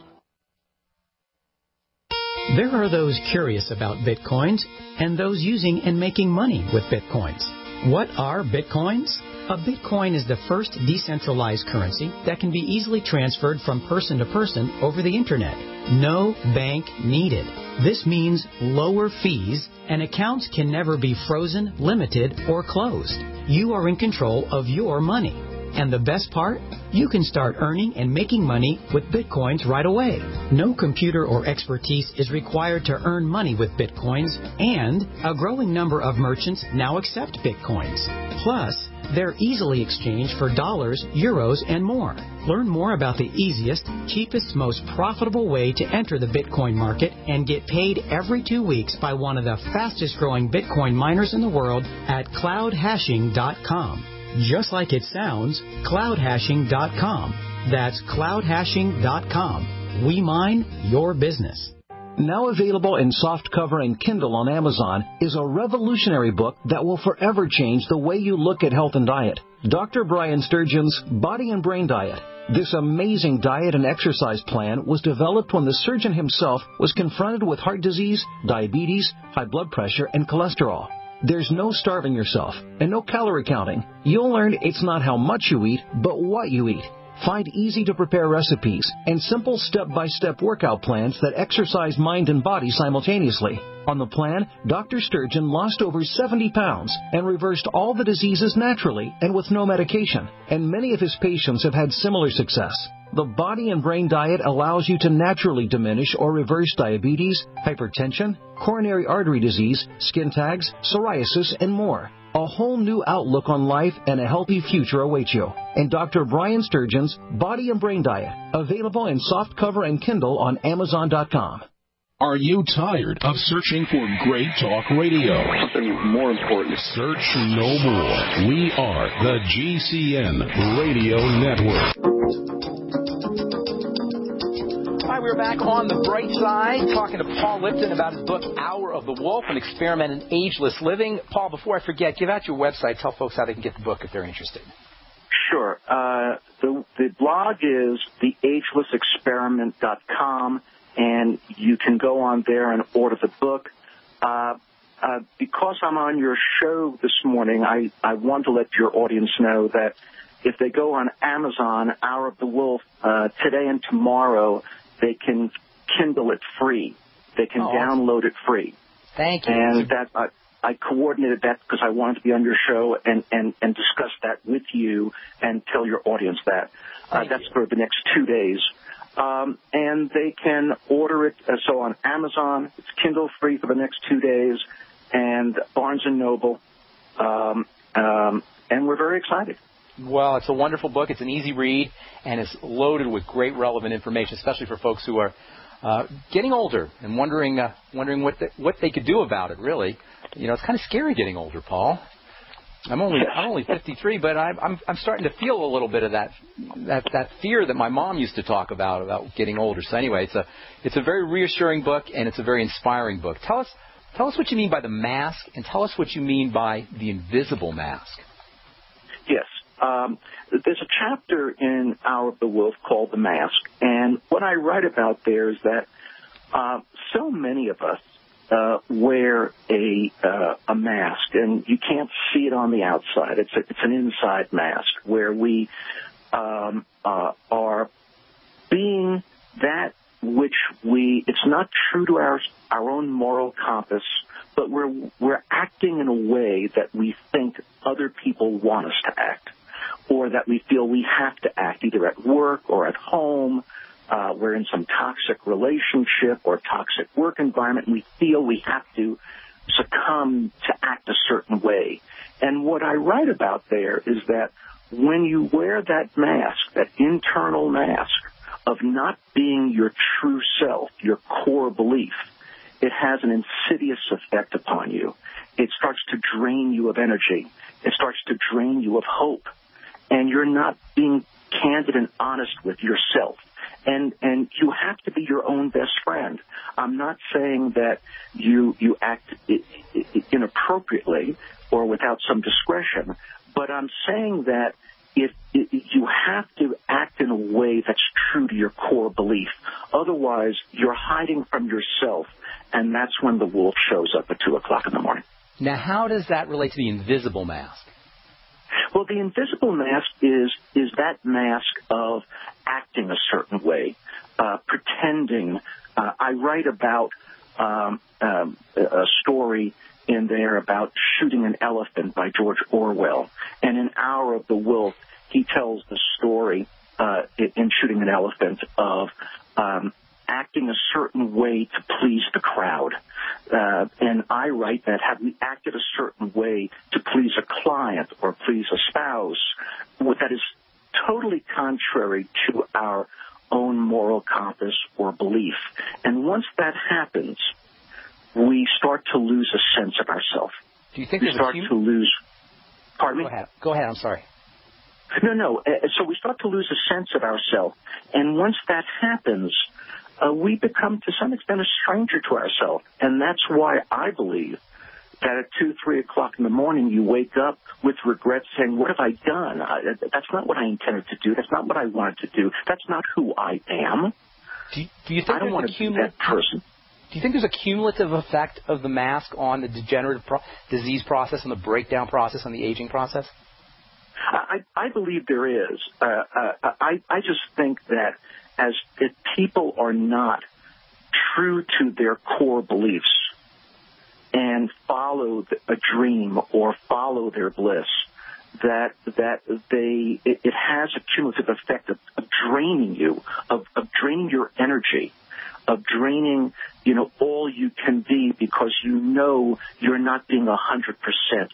Speaker 15: There are those curious about Bitcoins and those using and making money with Bitcoins. What are Bitcoins? A Bitcoin is the first decentralized currency that can be easily transferred from person to person over the Internet. No bank needed. This means lower fees, and accounts can never be frozen, limited, or closed. You are in control of your money. And the best part? You can start earning and making money with Bitcoins right away. No computer or expertise is required to earn money with Bitcoins, and a growing number of merchants now accept Bitcoins. Plus, they're easily exchanged for dollars, euros, and more. Learn more about the easiest, cheapest, most profitable way to enter the Bitcoin market and get paid every 2 weeks by one of the fastest growing Bitcoin miners in the world at cloudhashing.com. Just like it sounds, cloudhashing.com. That's cloudhashing.com. We mine your business.
Speaker 16: Now available in softcover and Kindle on Amazon is a revolutionary book that will forever change the way you look at health and diet. Dr. Brian Sturgeon's Body and Brain Diet. This amazing diet and exercise plan was developed when the surgeon himself was confronted with heart disease, diabetes, high blood pressure, and cholesterol. There's no starving yourself and no calorie counting. You'll learn it's not how much you eat, but what you eat. Find easy-to-prepare recipes and simple step-by-step workout plans that exercise mind and body simultaneously. On the plan, Dr. Sturgeon lost over 70 pounds and reversed all the diseases naturally and with no medication. And many of his patients have had similar success. The Body and Brain Diet allows you to naturally diminish or reverse diabetes, hypertension, coronary artery disease, skin tags, psoriasis, and more. A whole new outlook on life and a healthy future awaits you. And Dr. Brian Sturgeon's Body and Brain Diet, available in softcover and Kindle on Amazon.com.
Speaker 6: Are you tired of searching for great talk radio?
Speaker 17: Something more important.
Speaker 6: Search no more. We are the GCN Radio Network.
Speaker 1: Hi, we're back on the bright side, talking to Paul Lipton about his book, Hour of the Wolf, An Experiment in Ageless Living. Paul, before I forget, give out your website. Tell folks how they can get the book if they're interested.
Speaker 14: Sure. The blog is theagelessexperiment.com, and you can go on there and order the book. Because I'm on your show this morning, I want to let your audience know that if they go on Amazon, Hour of the Wolf, today and tomorrow, they can Kindle it free. They can download it free.
Speaker 1: Thank you.
Speaker 14: And that I coordinated that because I wanted to be on your show and discuss that with you and tell your audience that. That's for the next 2 days. And they can order it. So on Amazon, it's Kindle free for the next 2 days, and Barnes & Noble. And we're very excited.
Speaker 1: Well, it's a wonderful book. It's an easy read, and it's loaded with great relevant information, especially for folks who are getting older and wondering what they could do about it. Really, you know, it's kind of scary getting older, Paul. I'm only 53, but I'm starting to feel a little bit of that fear that my mom used to talk about getting older. So anyway, it's a very reassuring book, and it's a very inspiring book. Tell us what you mean by the mask, and tell us what you mean by the invisible mask.
Speaker 14: Yes. There's a chapter in Hour of the Wolf called The Mask, and what I write about there is that so many of us wear a mask, and you can't see it on the outside. It's an inside mask where we are being that which it's not true to our own moral compass, but we're acting in a way that we think other people want us to act, or that we feel we have to act either at work or at home. We're in some toxic relationship or toxic work environment, and we feel we have to succumb to act a certain way. And what I write about there is that when you wear that mask, that internal mask of not being your true self, your core belief, it has an insidious effect upon you. It starts to drain you of energy. It starts to drain you of hope. And you're not being candid and honest with yourself. And you have to be your own best friend. I'm not saying that you act inappropriately or without some discretion, but I'm saying that if you have to act in a way that's true to your core belief. Otherwise, you're hiding from yourself, and that's when the wolf shows up at 2 o'clock in the morning.
Speaker 1: Now, how does that relate to the invisible mask?
Speaker 14: Well, the invisible mask is that mask of acting a certain way, pretending. I write about a story in there about Shooting an Elephant by George Orwell. And in Hour of the Wolf, he tells the story in Shooting an Elephant of acting a certain way to please the crowd. And I write that had we acted a certain way to please a client or please a spouse, that is totally contrary to our own moral compass or belief. And once that happens, we start to lose a sense of ourselves.
Speaker 1: Do you think
Speaker 14: we start to lose? Pardon me?
Speaker 1: Go ahead. I'm sorry.
Speaker 14: No. So we start to lose a sense of ourselves. And once that happens, we become, to some extent, a stranger to ourselves. And that's why I believe that at 2, 3 o'clock in the morning, you wake up with regret saying, what have I done? That's not what I intended to do. That's not what I wanted to do. That's not who I am.
Speaker 1: Do you think
Speaker 14: I don't want to be that person.
Speaker 1: Do you think there's a cumulative effect of the mask on the degenerative disease process and the breakdown process and the aging process?
Speaker 14: I believe there is. I just think that if people are not true to their core beliefs and follow a dream or follow their bliss, that it has a cumulative effect of draining you, of draining your energy, of draining, all you can be because you're not being 100%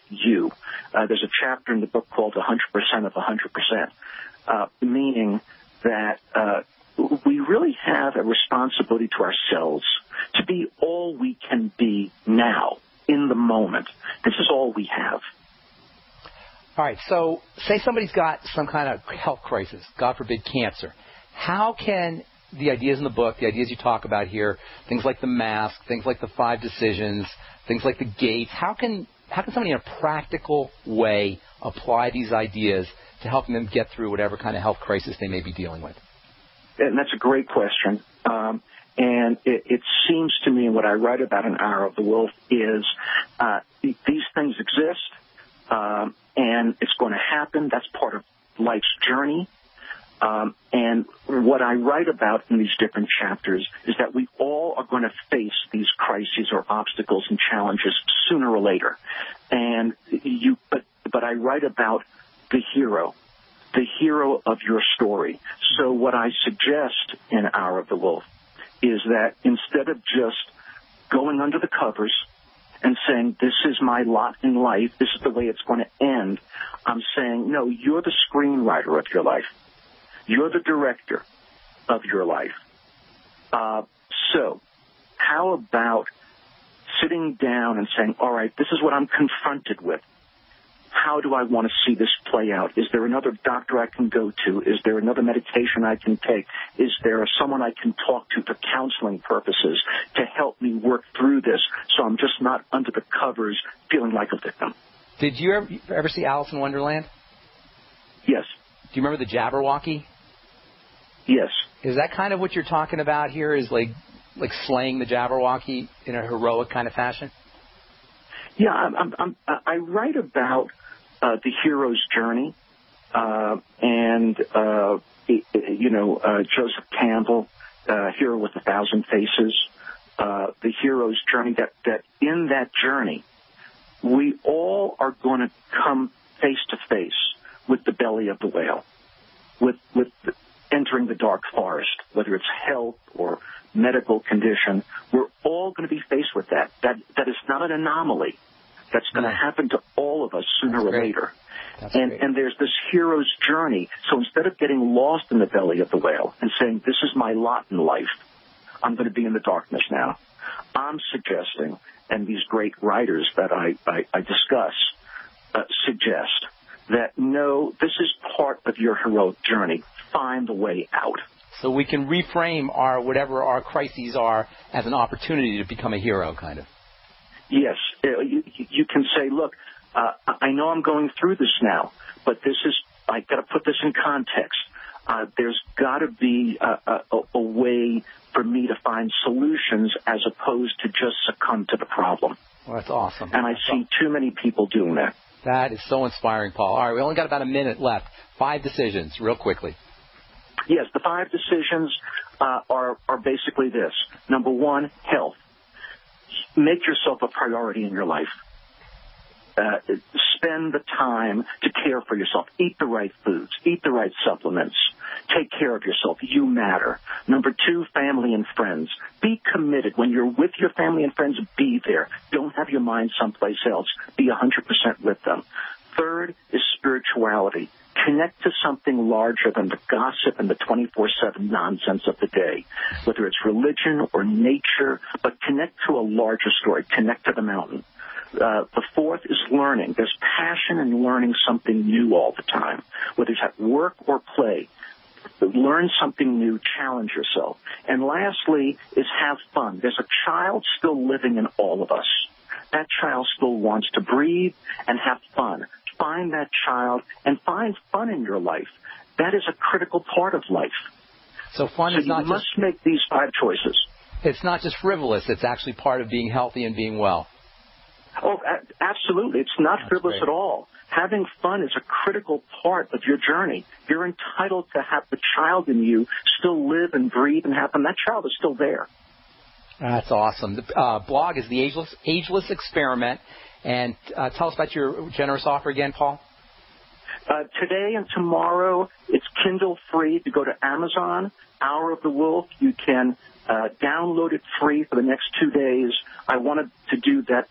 Speaker 14: you. There's a chapter in the book called 100% of 100%, meaning that we really have a responsibility to ourselves to be all we can be now, in the moment. This is all we have.
Speaker 1: All right, so say somebody's got some kind of health crisis, God forbid cancer. How can the ideas in the book, the ideas you talk about here, things like the mask, things like the 5 decisions, things like the gates, how can somebody in a practical way apply these ideas to helping them get through whatever kind of health crisis they may be dealing with?
Speaker 14: And that's a great question. And it seems to me, and what I write about in Hour of the Wolf is these things exist, and it's going to happen. That's part of life's journey. And what I write about in these different chapters is that we all are going to face these crises or obstacles and challenges sooner or later. And but I write about the hero of your story. So what I suggest in Hour of the Wolf is that instead of just going under the covers and saying, this is my lot in life, this is the way it's going to end, I'm saying, no, you're the screenwriter of your life. You're the director of your life. So how about sitting down and saying, all right, this is what I'm confronted with. How do I want to see this play out? Is there another doctor I can go to? Is there another medication I can take? Is there someone I can talk to for counseling purposes to help me work through this so I'm just not under the covers feeling like a victim?
Speaker 1: Did you ever see Alice in Wonderland?
Speaker 14: Yes.
Speaker 1: Do you remember the Jabberwocky?
Speaker 14: Yes.
Speaker 1: Is that kind of what you're talking about here, is like slaying the Jabberwocky in a heroic kind of fashion?
Speaker 14: Yeah, I write about the hero's journey, and Joseph Campbell, Hero with 1,000 Faces, the hero's journey. That in that journey, we all are going to come face to face with the belly of the whale, with entering the dark forest, whether it's health or medical condition. We're all going to be faced with that. That is not an anomaly. That's going to happen to all of us sooner or later. And there's this hero's journey. So instead of getting lost in the belly of the whale and saying, this is my lot in life, I'm going to be in the darkness now, I'm suggesting, and these great writers that I discuss suggest, that no, this is part of your heroic journey. Find the way out.
Speaker 1: So we can reframe whatever our crises are as an opportunity to become a hero, kind of.
Speaker 14: Yes. You can say, look, I know I'm going through this now, but I got to put this in context. There's got to be a way for me to find solutions as opposed to just succumb to the problem.
Speaker 1: Well, that's awesome.
Speaker 14: And I see too many people doing that.
Speaker 1: That is so inspiring, Paul. All right, we only got about a minute left. 5 decisions, real quickly.
Speaker 14: Yes, the 5 decisions are basically this. Number 1, health. Make yourself a priority in your life. spend the time to care for yourself. Eat the right foods. Eat the right supplements. Take care of yourself. You matter. Number 2, family and friends. Be committed. When you're with your family and friends, be there. Don't have your mind someplace else. Be 100% with them. Third is spirituality. Connect to something larger than the gossip and the 24/7 nonsense of the day, whether it's religion or nature, but connect to a larger story. Connect to the mountain. The fourth is learning. There's passion in learning something new all the time, whether it's at work or play. Learn something new, challenge yourself. And lastly is have fun. There's a child still living in all of us. That child still wants to breathe and have fun. Find that child and find fun in your life. That is a critical part of life.
Speaker 1: So fun is not
Speaker 14: you must make these 5 choices.
Speaker 1: It's not just frivolous. It's actually part of being healthy and being well.
Speaker 14: Oh, absolutely. It's not frivolous at all. Having fun is a critical part of your journey. You're entitled to have the child in you still live and breathe and have fun. That child is still there.
Speaker 1: That's awesome. The blog is the Ageless Experiment. And tell us about your generous offer again, Paul.
Speaker 14: Today and tomorrow, it's Kindle free. To go to Amazon, Hour of the Wolf, you can download it free for the next 2 days. I wanted to do that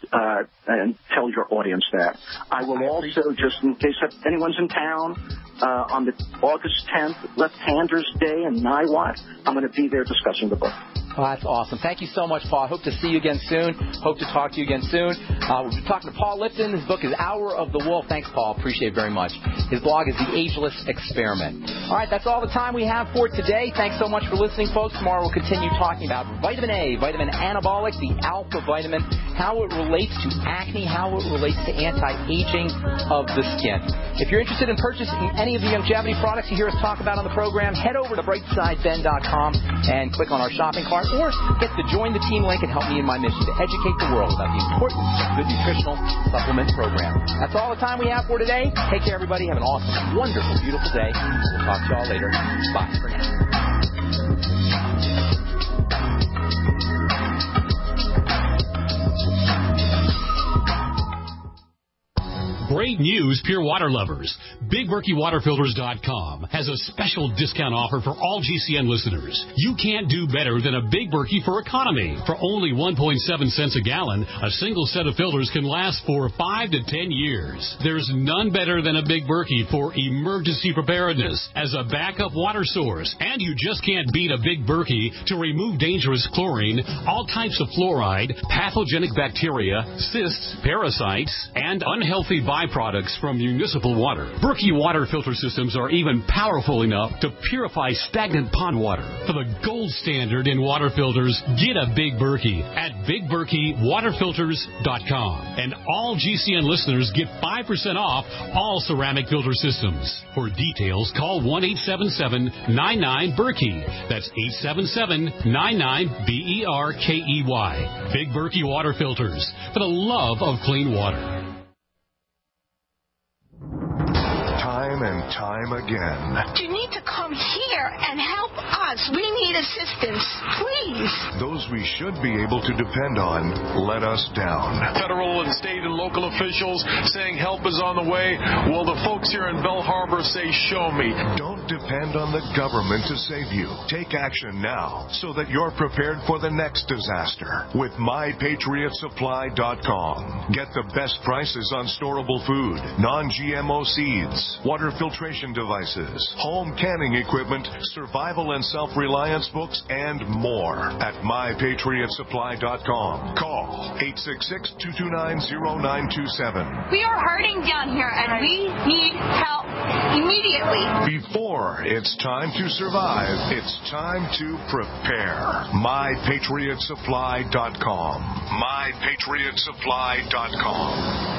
Speaker 14: and tell your audience that. I will also, just in case anyone's in town, on the August 10th, Left-Handers Day in Niwot, I'm going to be there discussing the book.
Speaker 1: Oh, that's awesome. Thank you so much, Paul. Hope to see you again soon. Hope to talk to you again soon. We'll be talking to Paul Lipton. His book is Hour of the Wolf. Thanks, Paul. Appreciate it very much. His blog is The Ageless Experiment. All right, that's all the time we have for today. Thanks so much for listening, folks. Tomorrow we'll continue talking about vitamin A, vitamin anabolic, the alpha vitamin, how it relates to acne, how it relates to anti-aging of the skin. If you're interested in purchasing any of the longevity products you hear us talk about on the program, head over to brightsideben.com and click on our shopping cart, or get the Join the Team link and help me in my mission to educate the world about the importance of good nutritional supplement program. That's all the time we have for today. Take care, everybody. Have an awesome, wonderful, beautiful day. We'll talk to you all later. Bye for now.
Speaker 17: Great news, pure water lovers. BigBerkeyWaterFilters.com has a special discount offer for all GCN listeners. You can't do better than a Big Berkey for economy. For only 1.7 cents a gallon, a single set of filters can last for 5 to 10 years. There's none better than a Big Berkey for emergency preparedness as a backup water source. And you just can't beat a Big Berkey to remove dangerous chlorine, all types of fluoride, pathogenic bacteria, cysts, parasites, and unhealthy byproducts from municipal water. Berkey water filter systems are even powerful enough to purify stagnant pond water. For the gold standard in water filters, get a Big Berkey at BigBerkeyWaterFilters.com. And all GCN listeners get 5% off all ceramic filter systems. For details, call 1-877-99-BERKEY. That's 877-99-BERKEY. Big Berkey Water Filters, for the love of clean water.
Speaker 18: Time and time again.
Speaker 19: You need to come here and help us. We need assistance, please.
Speaker 18: Those we should be able to depend on let us down.
Speaker 20: Federal and state and local officials saying help is on the way. Well, the folks here in Bell Harbor say, show me.
Speaker 18: Don't depend on the government to save you. Take action now so that you're prepared for the next disaster with MyPatriotSupply.com. Get the best prices on storable food, non-GMO seeds, water filtration devices, home canning equipment, survival and self-reliance books, and more at MyPatriotSupply.com. Call 866-229-0927.
Speaker 19: We are hurting down here, and we need help immediately.
Speaker 18: Before it's time to survive, it's time to prepare. MyPatriotSupply.com. MyPatriotSupply.com.